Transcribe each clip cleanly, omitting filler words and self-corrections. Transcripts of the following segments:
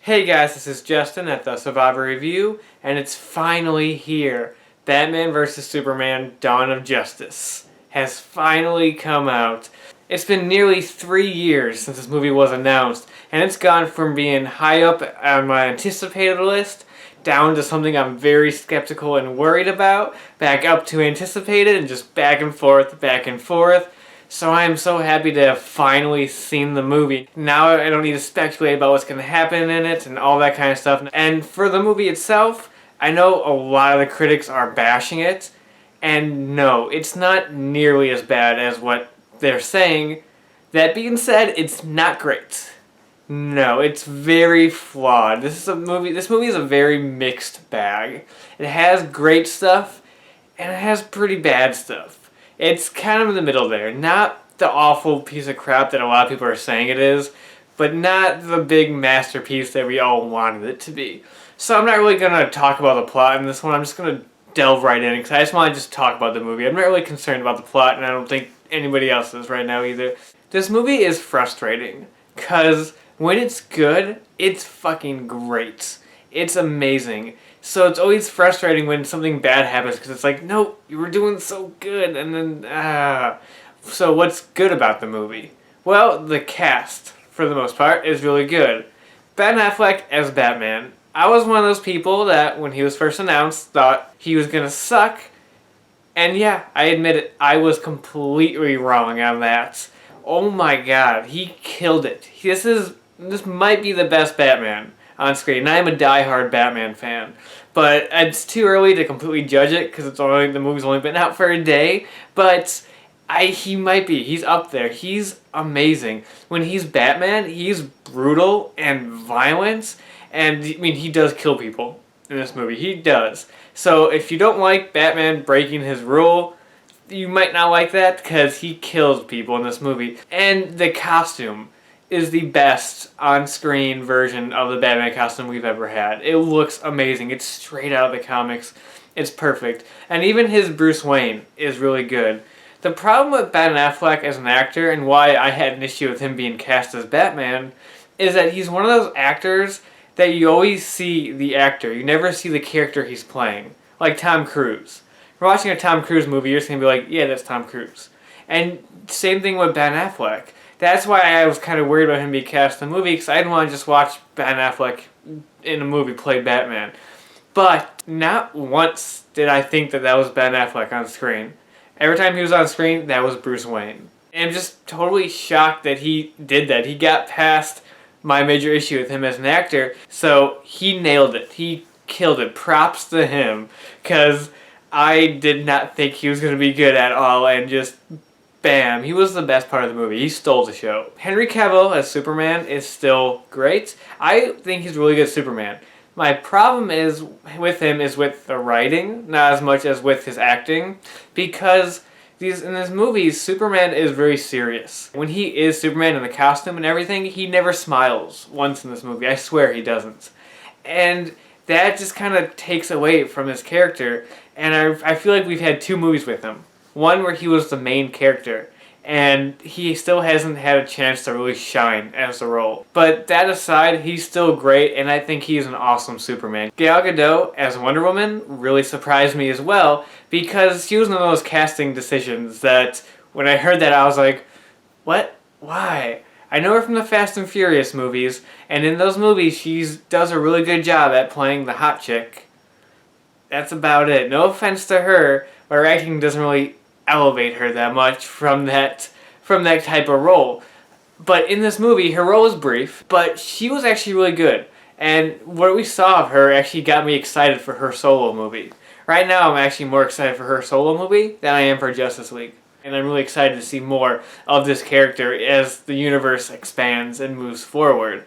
Hey guys, this is Justin at the Survivor Review, and it's finally here. Batman vs. Superman Dawn of Justice has finally come out. It's been nearly 3 years since this movie was announced, and it's gone from being high up on my anticipated list down to something I'm very skeptical and worried about, back up to anticipated, and just back and forth, back and forth. So I am so happy to have finally seen the movie. Now I don't need to speculate about what's going to happen in it and all that kind of stuff. And for the movie itself, I know a lot of the critics are bashing it, and no, it's not nearly as bad as what they're saying. That being said, it's not great. No, it's very flawed. This movie is a very mixed bag. It has great stuff, and it has pretty bad stuff. It's kind of in the middle there. Not the awful piece of crap that a lot of people are saying it is, but not the big masterpiece that we all wanted it to be. So I'm not really going to talk about the plot in this one. I'm just going to delve right in because I just want to just talk about the movie. I'm not really concerned about the plot, and I don't think anybody else is right now either. This movie is frustrating because when it's good, it's fucking great. It's amazing. So it's always frustrating when something bad happens because it's like, no, you were doing so good, and then, So what's good about the movie? Well, the cast, for the most part, is really good. Ben Affleck as Batman. I was one of those people that, when he was first announced, thought he was gonna suck, and yeah, I admit it, I was completely wrong on that. Oh my god, he killed it. This might be the best Batman on screen. And I'm a diehard Batman fan, but it's too early to completely judge it because the movie's only been out for a day. But he might be. He's up there. He's amazing. When he's Batman, he's brutal and violent, and I mean he does kill people in this movie. He does. So if you don't like Batman breaking his rule, you might not like that because he kills people in this movie. And the costume is the best on-screen version of the Batman costume we've ever had. It looks amazing. It's straight out of the comics. It's perfect. And even his Bruce Wayne is really good. The problem with Ben Affleck as an actor, and why I had an issue with him being cast as Batman, is that he's one of those actors that you always see the actor. You never see the character he's playing. Like Tom Cruise. If you're watching a Tom Cruise movie, you're just going to be like, yeah, that's Tom Cruise. And same thing with Ben Affleck. That's why I was kind of worried about him being cast in the movie, because I didn't want to just watch Ben Affleck in a movie play Batman. But not once did I think that was Ben Affleck on screen. Every time he was on screen, that was Bruce Wayne. And I'm just totally shocked that he did that. He got past my major issue with him as an actor, so he nailed it. He killed it. Props to him, because I did not think he was going to be good at all, and just bam, he was the best part of the movie. He stole the show. Henry Cavill as Superman is still great. I think he's a really good Superman. My problem with him is with the writing, not as much as with his acting, because in these movies, Superman is very serious. When he is Superman in the costume and everything, he never smiles once in this movie. I swear he doesn't. And that just kind of takes away from his character, and I feel like we've had 2 movies with him. One where he was the main character, and he still hasn't had a chance to really shine as the role. But that aside, he's still great, and I think he's an awesome Superman. Gal Gadot as Wonder Woman really surprised me as well, because she was one of those casting decisions that when I heard that I was like, what? Why? I know her from the Fast and Furious movies, and in those movies she does a really good job at playing the hot chick. That's about it. No offense to her, but her acting doesn't really elevate her that much from that type of role. But in this movie, her role was brief, but she was actually really good. And what we saw of her actually got me excited for her solo movie. Right now, I'm actually more excited for her solo movie than I am for Justice League. And I'm really excited to see more of this character as the universe expands and moves forward.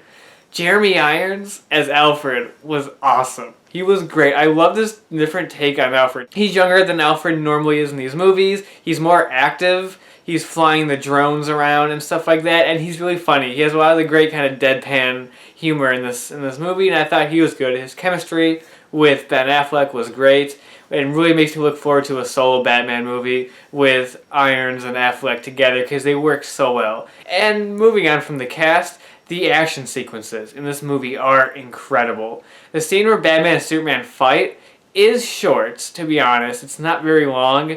Jeremy Irons as Alfred was awesome. He was great. I love this different take on Alfred. He's younger than Alfred normally is in these movies. He's more active. He's flying the drones around and stuff like that, and he's really funny. He has a lot of the great kind of deadpan humor in this movie, and I thought he was good. His chemistry with Ben Affleck was great. It really makes me look forward to a solo Batman movie with Irons and Affleck together because they work so well. And moving on from the cast, The action sequences in this movie are incredible. The scene where Batman and Superman fight is short, to be honest. It's not very long,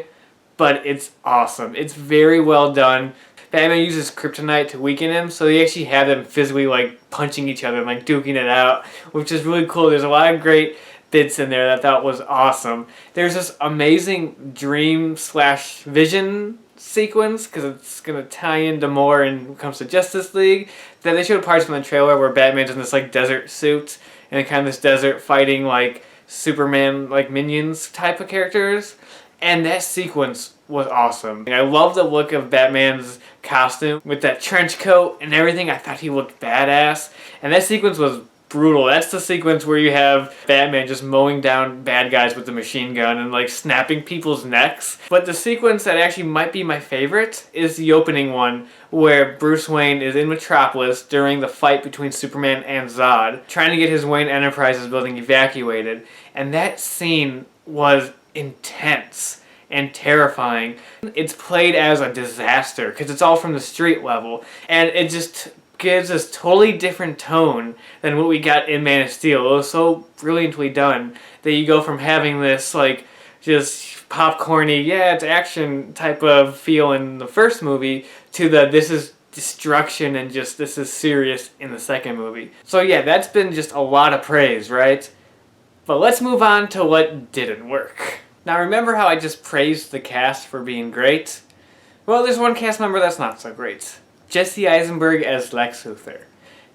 but it's awesome. It's very well done. Batman uses kryptonite to weaken him, so they actually have them physically like punching each other and like duking it out, which is really cool. There's a lot of great bits in there that I thought was awesome. There's this amazing dream slash vision sequence, because it's going to tie into more when it comes to Justice League, that they showed parts from the trailer where Batman's in this like desert suit and kind of this desert fighting like Superman like minions type of characters, and that sequence was awesome. And I love the look of Batman's costume with that trench coat and everything. I thought he looked badass, and that sequence was brutal. That's the sequence where you have Batman just mowing down bad guys with the machine gun and like snapping people's necks. But the sequence that actually might be my favorite is the opening one where Bruce Wayne is in Metropolis during the fight between Superman and Zod, trying to get his Wayne Enterprises building evacuated. And that scene was intense and terrifying. It's played as a disaster because it's all from the street level, and it just gives this totally different tone than what we got in Man of Steel. It was so brilliantly done that you go from having this like just popcorny, yeah, it's action type of feel in the first movie to the this is destruction and just this is serious in the second movie. So yeah, that's been just a lot of praise, right? But let's move on to what didn't work. Now remember how I just praised the cast for being great? Well, there's one cast member that's not so great. Jesse Eisenberg as Lex Luthor.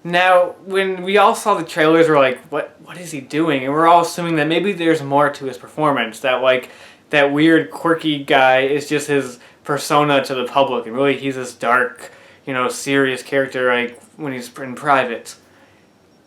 Now, when we all saw the trailers, we're like, what is he doing? And we're all assuming that maybe there's more to his performance, that like that weird quirky guy is just his persona to the public, and really he's this dark, serious character like when he's in private.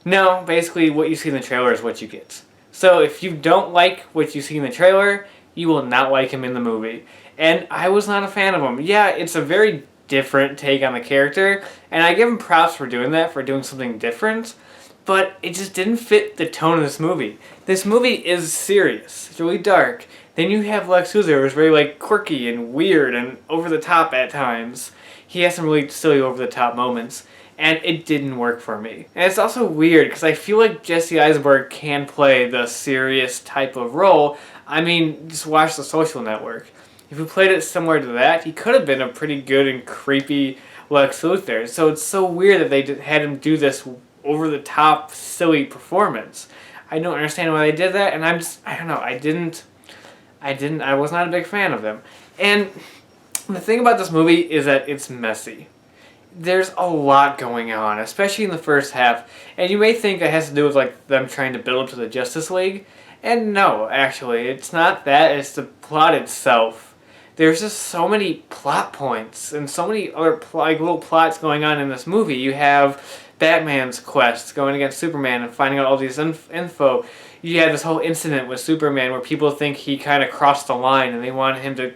No, basically what you see in the trailer is what you get. So if you don't like what you see in the trailer, you will not like him in the movie. And I was not a fan of him. Yeah, it's a very different take on the character, and I give him props for doing that, for doing something different, but it just didn't fit the tone of this movie. This movie is serious. It's really dark. Then you have Lex Luthor, who's very like quirky and weird and over the top at times. He has some really silly over the top moments, and it didn't work for me. And it's also weird because I feel like Jesse Eisenberg can play the serious type of role. I mean, just watch The Social Network. If he played it similar to that, he could have been a pretty good and creepy Lex Luthor. So it's so weird that they had him do this over-the-top, silly performance. I don't understand why they did that, and I don't know, I was not a big fan of him. And the thing about this movie is that it's messy. There's a lot going on, especially in the first half, and you may think it has to do with like them trying to build up to the Justice League, and no, actually, it's not that, it's the plot itself. There's just so many plot points and so many other little plots going on in this movie. You have Batman's quest going against Superman and finding out all these info. You have this whole incident with Superman where people think he kind of crossed the line and they want him to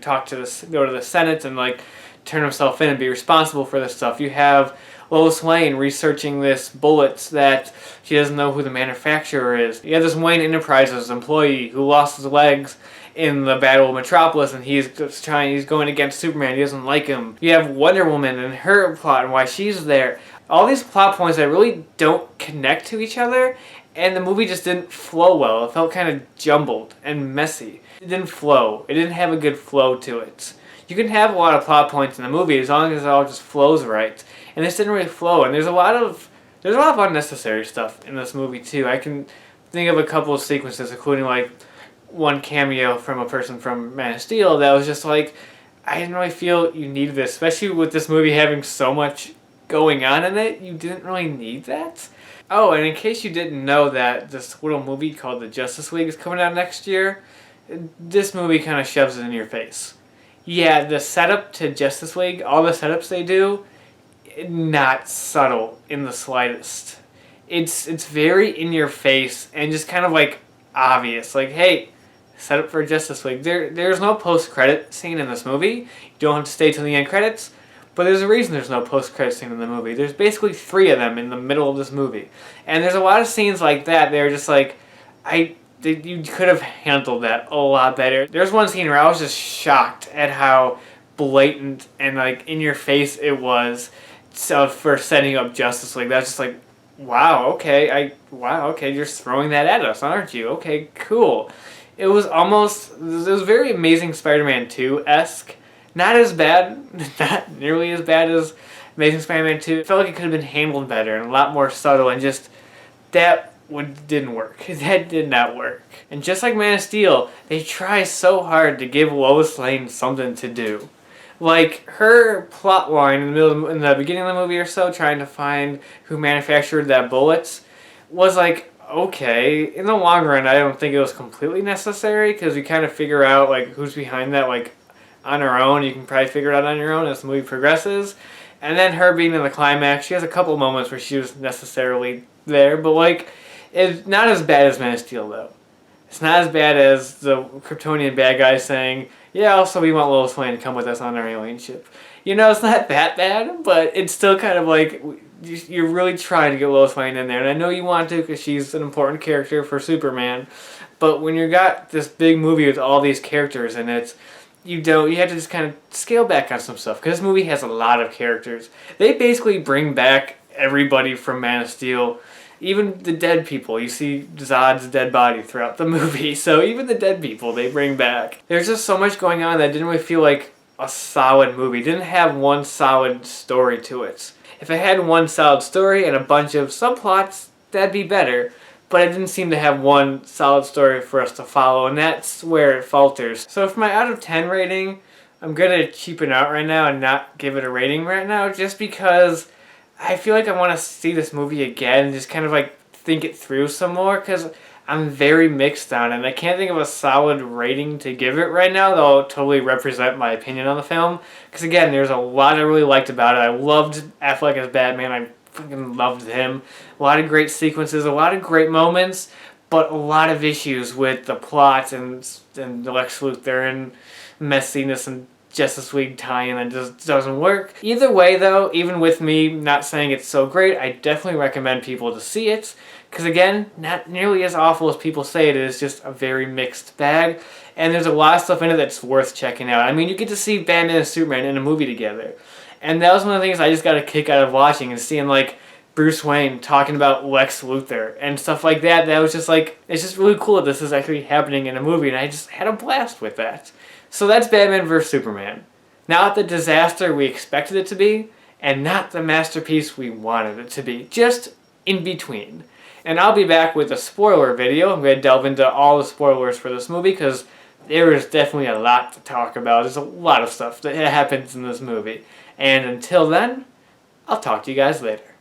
go to the Senate and like turn himself in and be responsible for this stuff. You have Lois Lane researching this bullets that she doesn't know who the manufacturer is. You have this Wayne Enterprises employee who lost his legs in the Battle of Metropolis, and he's going against Superman. He doesn't like him. You have Wonder Woman and her plot and why she's there. All these plot points that really don't connect to each other, and the movie just didn't flow well. It felt kind of jumbled and messy. It didn't flow. It didn't have a good flow to it. You can have a lot of plot points in the movie as long as it all just flows right. And this didn't really flow, and there's a lot of unnecessary stuff in this movie too. I can think of a couple of sequences, including like one cameo from a person from Man of Steel that was just like, I didn't really feel you needed this, especially with this movie having so much going on in it. You didn't really need that. Oh, and in case you didn't know that this little movie called The Justice League is coming out next year, this movie kind of shoves it in your face. Yeah, the setup to Justice League, all the setups they do, not subtle in the slightest. It's very in your face and just kind of like obvious. Like, hey, set up for Justice League. There's no post-credit scene in this movie. You don't have to stay till the end credits, but there's a reason there's no post-credit scene in the movie. There's basically 3 of them in the middle of this movie. And there's a lot of scenes like that. They're just like, you could have handled that a lot better. There's one scene where I was just shocked at how blatant and like in your face it was so for setting up Justice League. That's just like, wow, okay, you're throwing that at us, aren't you? Okay, cool. It was very Amazing Spider-Man 2-esque. Not as bad, not nearly as bad as Amazing Spider-Man 2. It felt like it could have been handled better and a lot more subtle, and just didn't work. That did not work. And just like Man of Steel, they try so hard to give Lois Lane something to do. Like, her plot line in the beginning of the movie or so, trying to find who manufactured that bullets, was like, okay. In the long run, I don't think it was completely necessary, because we kind of figure out, like, who's behind that, like, on her own. You can probably figure it out on your own as the movie progresses. And then her being in the climax, she has a couple moments where she was necessarily there, but, like, it's not as bad as Man of Steel, though. It's not as bad as the Kryptonian bad guy saying, yeah, also we want Lois Lane to come with us on our alien ship. You know, it's not that bad, but it's still kind of like, you're really trying to get Lois Lane in there. And I know you want to, because she's an important character for Superman. But when you got this big movie with all these characters in it, you have to just kind of scale back on some stuff. Because this movie has a lot of characters. They basically bring back everybody from Man of Steel. Even the dead people. You see Zod's dead body throughout the movie. So even the dead people they bring back. There's just so much going on that didn't really feel like a solid movie. It didn't have one solid story to it. If it had one solid story and a bunch of subplots, that'd be better. But it didn't seem to have one solid story for us to follow, and that's where it falters. So for my out of 10 rating, I'm going to cheapen out right now and not give it a rating right now, just because I feel like I want to see this movie again and just kind of like think it through some more, because I'm very mixed on it. And I can't think of a solid rating to give it right now that'll totally represent my opinion on the film. Because again, there's a lot I really liked about it. I loved Affleck as Batman. I fucking loved him. A lot of great sequences, a lot of great moments, but a lot of issues with the plot and the Lex Luthor and messiness and Justice League tie-in that just doesn't work. Either way though, even with me not saying it's so great, I definitely recommend people to see it. Because again, not nearly as awful as people say it is, just a very mixed bag. And there's a lot of stuff in it that's worth checking out. I mean, you get to see Batman and Superman in a movie together. And that was one of the things I just got a kick out of watching, and seeing like Bruce Wayne talking about Lex Luthor and stuff like that. That was just like, it's just really cool that this is actually happening in a movie, and I just had a blast with that. So that's Batman vs. Superman. Not the disaster we expected it to be, and not the masterpiece we wanted it to be. Just in between. And I'll be back with a spoiler video. I'm going to delve into all the spoilers for this movie, because there is definitely a lot to talk about. There's a lot of stuff that happens in this movie. And until then, I'll talk to you guys later.